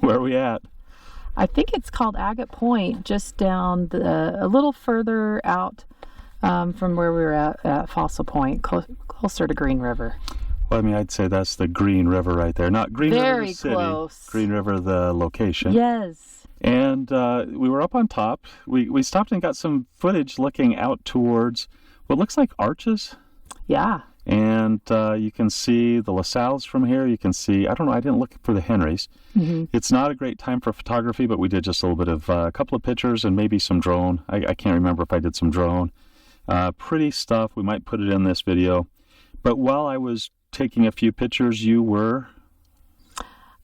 Where are we at? I think it's called Agate Point, just down a little further out from where we were at Fossil Point, closer to Green River. Well, I mean, I'd say that's the Green River right there. Not Green River the city. Very close. Green River the location. Yes. And we were up on top. We stopped and got some footage looking out towards what looks like arches. Yeah. And you can see the LaSalle's from here. You can see, I don't know, I didn't look for the Henrys. It's not a great time for photography, but we did just a little bit of a couple of pictures and maybe some drone. I can't remember if I did some drone. Pretty stuff. We might put it in this video. But while I was taking a few pictures, you were?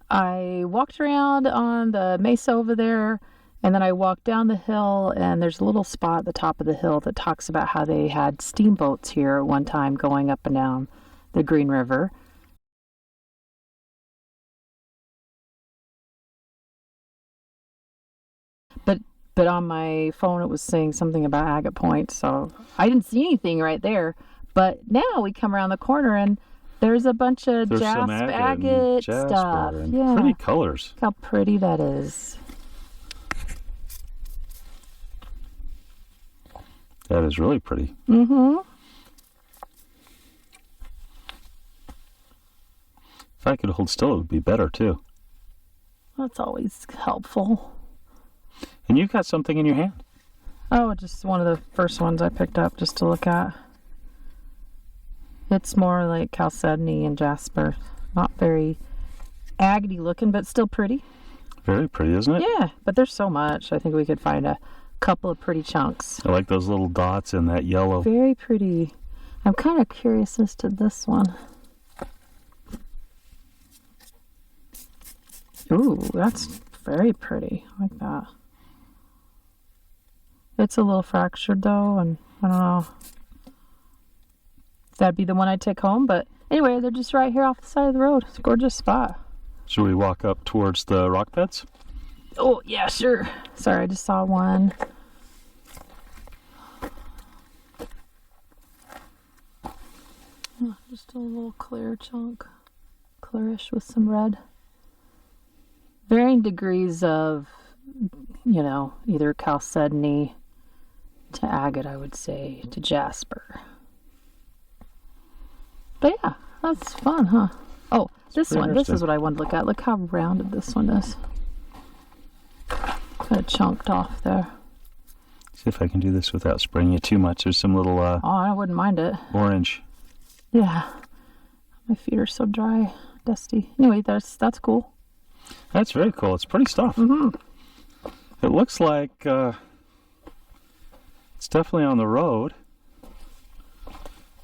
I walked around on the mesa over there, and then I walked down the hill, and there's a little spot at the top of the hill that talks about how they had steamboats here at one time going up and down the Green River. But on my phone it was saying something about Agate Point, so I didn't see anything right there. But now we come around the corner and there's a bunch of agate stuff. Yeah. Pretty colors. Look how pretty that is. That is really pretty. Mm-hmm. If I could hold still, it would be better too. That's always helpful. And you've got something in your hand. Oh, just one of the first ones I picked up just to look at. It's more like chalcedony and jasper. Not very agate looking, but still pretty. Very pretty, isn't it? Yeah, but there's so much. I think we could find a couple of pretty chunks. I like those little dots in that yellow. Very pretty. I'm kind of curious as to this one. Ooh, that's very pretty. I like that. It's a little fractured though, and I don't know if that'd be the one I'd take home, but anyway, they're just right here off the side of the road. It's a gorgeous spot. Should we walk up towards the rock beds? Oh, yeah, sure. Sorry, I just saw one. Oh, just a little clear chunk. Clearish with some red. Varying degrees of, you know, either chalcedony to agate, I would say, to jasper. But yeah, that's fun, huh? Oh, this one. This is what I wanted to look at. Look how rounded this one is. Kind of chunked off there. See if I can do this without spraying you too much. There's some little oh, I wouldn't mind it. Orange. Yeah. My feet are so dry, dusty. Anyway, that's cool. That's very cool. It's pretty stuff. It looks like it's definitely on the road.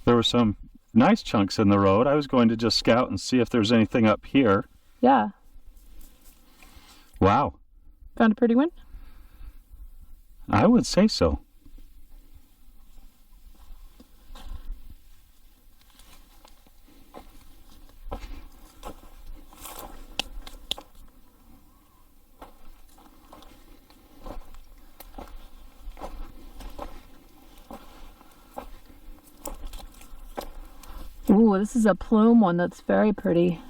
There were some nice chunks in the road. I was going to just scout and see if there's anything up here. Yeah. Wow. Found a pretty one? I would say so. Ooh, this is a plume one that's very pretty.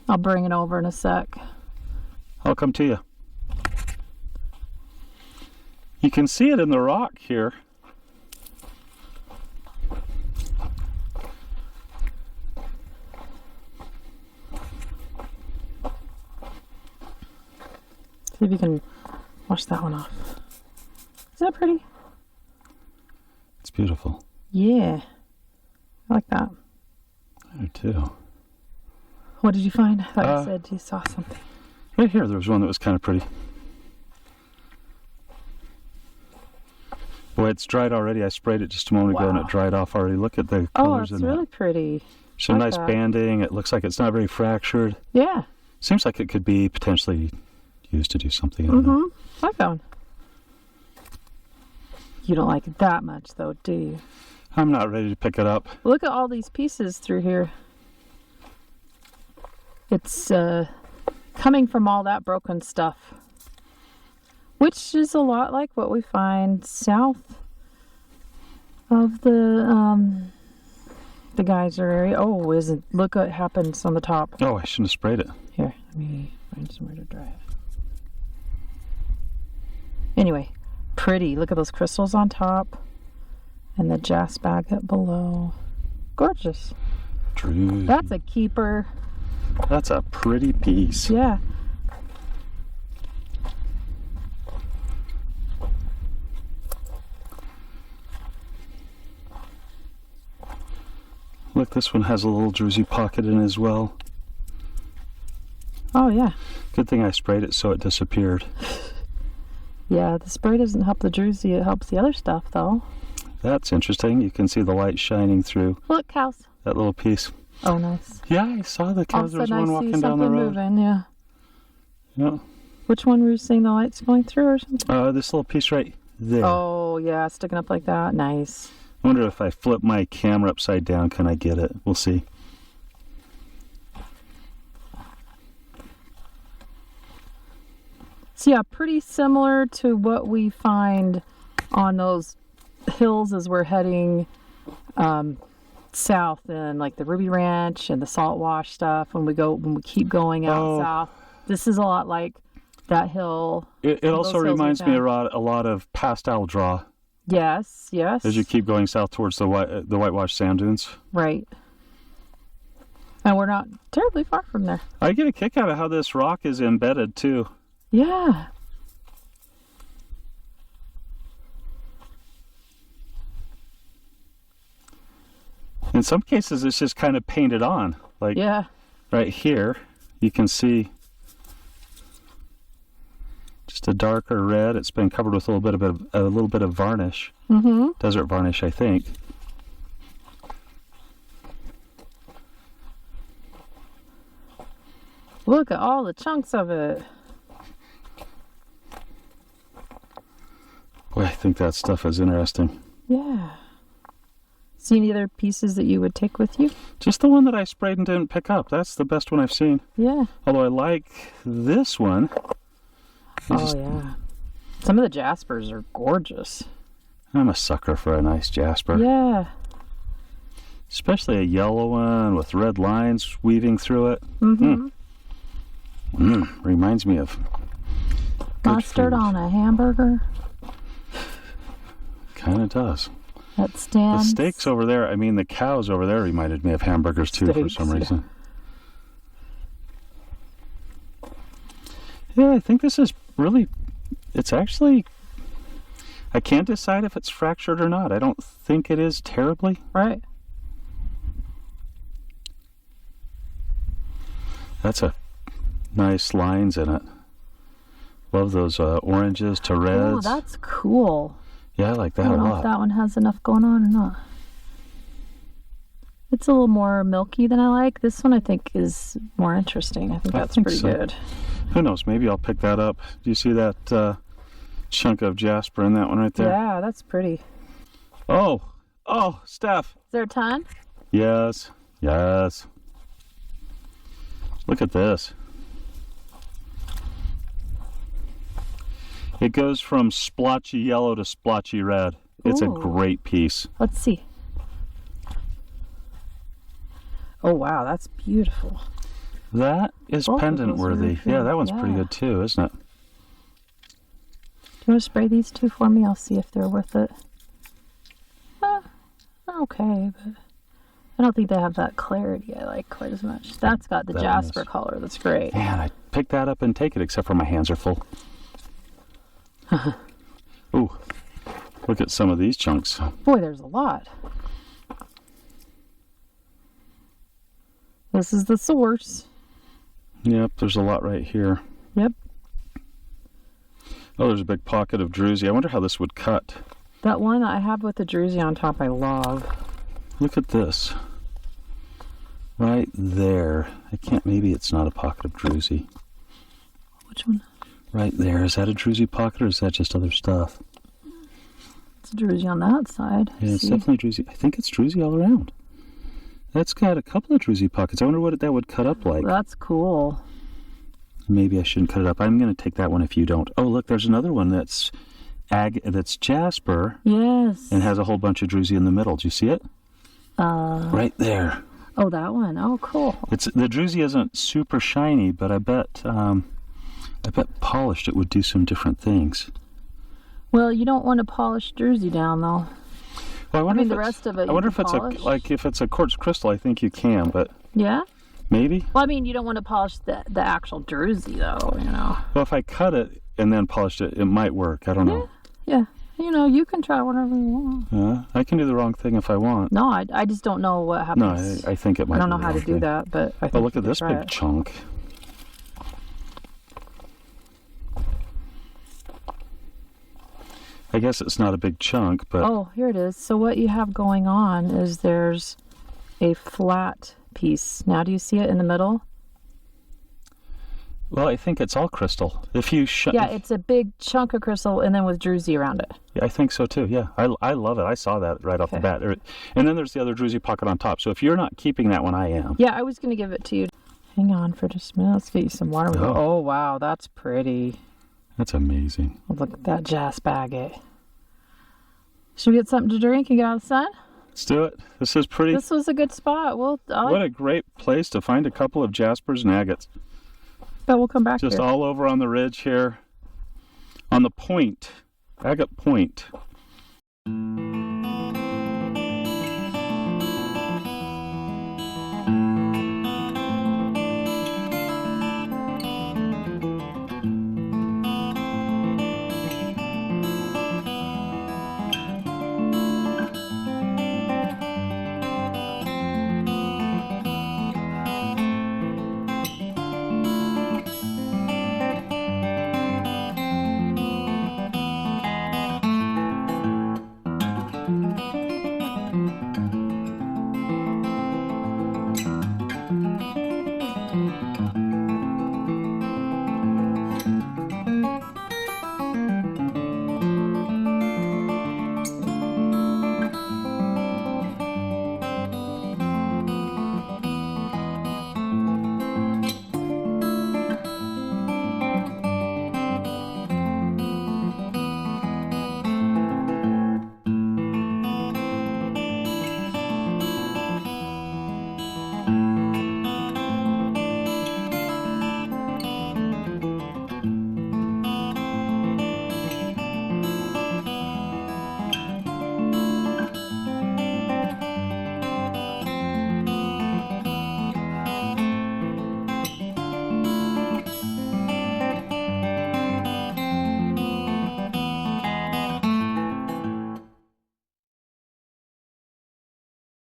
I'll bring it over in a sec. I'll come to you. You can see it in the rock here. See if you can wash that one off. Is that pretty? It's beautiful. Yeah. I like that. I do too. What did you find? I thought you said you saw something. Right here, there was one that was kind of pretty. Boy, it's dried already. I sprayed it just a moment ago and it dried off already. Look at the colors in it. Oh, it's really pretty. Some nice banding. It looks like it's not very fractured. Yeah. Seems like it could be potentially used to do something. I like that one. You don't like it that much though, do you? I'm not ready to pick it up. Look at all these pieces through here. It's coming from all that broken stuff, which is a lot like what we find south of the geyser area. Oh, look what happens on the top. Oh, I shouldn't have sprayed it. Here, let me find somewhere to dry it. Anyway, pretty. Look at those crystals on top. And the jasper agate below. Gorgeous. Druzy. That's a keeper. That's a pretty piece. Yeah. Look, this one has a little druzy pocket in it as well. Oh, yeah. Good thing I sprayed it so it disappeared. Yeah, the spray doesn't help the druzy. It helps the other stuff, though. That's interesting. You can see the light shining through Look, cows. that little piece. Oh, nice. Yeah, I saw the All of cows. a There was sudden, one I see walking down the something road. moving, yeah. Yeah. Which one were you seeing the lights going through or something? This little piece right there. Oh, yeah, sticking up like that. Nice. I wonder if I flip my camera upside down, can I get it? We'll see. So, yeah, pretty similar to what we find on those hills as we're heading south in like the Ruby Ranch and the salt wash stuff. When we keep going out south, this is a lot like that hill. It also reminds me a lot of pastel draw. Yes, yes. As you keep going south towards the whitewash sand dunes. Right. And we're not terribly far from there. I get a kick out of how this rock is embedded too. Yeah. In some cases, it's just kind of painted on. Like right here, you can see just a darker red. It's been covered with a little bit of varnish. Mm-hmm. Desert varnish, I think. Look at all the chunks of it. Boy, I think that stuff is interesting. Yeah. See any other pieces that you would take with you? Just the one that I sprayed and didn't pick up. That's the best one I've seen. Yeah. Although I like this one. Yeah. Some of the jaspers are gorgeous. I'm a sucker for a nice jasper. Yeah. Especially a yellow one with red lines weaving through it. Mm-hmm. Reminds me of mustard on a hamburger. Kind of does. That stands. The steaks over there, I mean the cows over there reminded me of hamburgers too for some reason. Yeah, I think this is really, it's actually, I can't decide if it's fractured or not. I don't think it is terribly. Right. That's a nice lines in it. Love those oranges to reds. Oh, that's cool. Yeah, I like that I don't a know lot. if that one has enough going on or not. It's a little more milky than I like. This one I think is more interesting. I think that's pretty good. Who knows? Maybe I'll pick that up. Do you see that chunk of jasper in that one right there? Yeah, that's pretty. Oh, Steph. Is there a ton? Yes. Look at this. It goes from splotchy yellow to splotchy red. It's a great piece. Let's see. Oh, wow, that's beautiful. That is pendant worthy. Yeah, that one's pretty good too, isn't it? Do you want to spray these two for me? I'll see if they're worth it. Okay, but I don't think they have that clarity I like quite as much. That's got the jasper color. That's great. Man, I'd pick that up and take it, except for my hands are full. Ooh, look at some of these chunks. Boy, there's a lot. This is the source. Yep, there's a lot right here. Yep. Oh, there's a big pocket of druzy. I wonder how this would cut. That one I have with the druzy on top I love. Look at this. Right there. Maybe it's not a pocket of druzy. Which one? Right there. Is that a druzy pocket or is that just other stuff? It's a druzy on that side. Yeah, it's definitely druzy. I think it's druzy all around. That's got a couple of druzy pockets. I wonder what that would cut up like. That's cool. Maybe I shouldn't cut it up. I'm going to take that one if you don't. Oh, look, there's another one that's jasper. Yes. And has a whole bunch of druzy in the middle. Do you see it? Right there. Oh, that one. Oh, cool. The druzy isn't super shiny, but I bet polished it would do some different things. Well, you don't want to polish Jersey down, though. Well, I wonder mean, if the rest of it I wonder you if it's polish. if it's a quartz crystal, I think you can, but Yeah? maybe. Well, I mean, you don't want to polish the actual Jersey, though, you know. Well, if I cut it and then polished it, it might work. I don't know. Yeah. You know, you can try whatever you want. I can do the wrong thing if I want. No, I just don't know what happens. No, I think it might. I don't know be the how to wrong do thing. that, but I think Oh, look you at could this try big it. chunk. I guess it's not a big chunk, but Oh, here it is. So what you have going on is there's a flat piece. Now, do you see it in the middle? well, I think it's all crystal. If you Yeah, it's a big chunk of crystal and then with druzy around it. Yeah, I think so too. Yeah, I love it. I saw that right off the Okay. bat. And then there's the other druzy pocket on top. So if you're not keeping that one, I am. Yeah, I was going to give it to you. Hang on for just a minute. Let's get you some water. Oh. Oh, wow, that's pretty. That's amazing. Oh, look at that jasp agate. Should we get something to drink and get out of the sun? Let's do it. This is pretty. This was a good spot. What a great place to find a couple of jaspers and agates. bet we'll come back Just here. all over on the ridge here. On the point. Agate Point.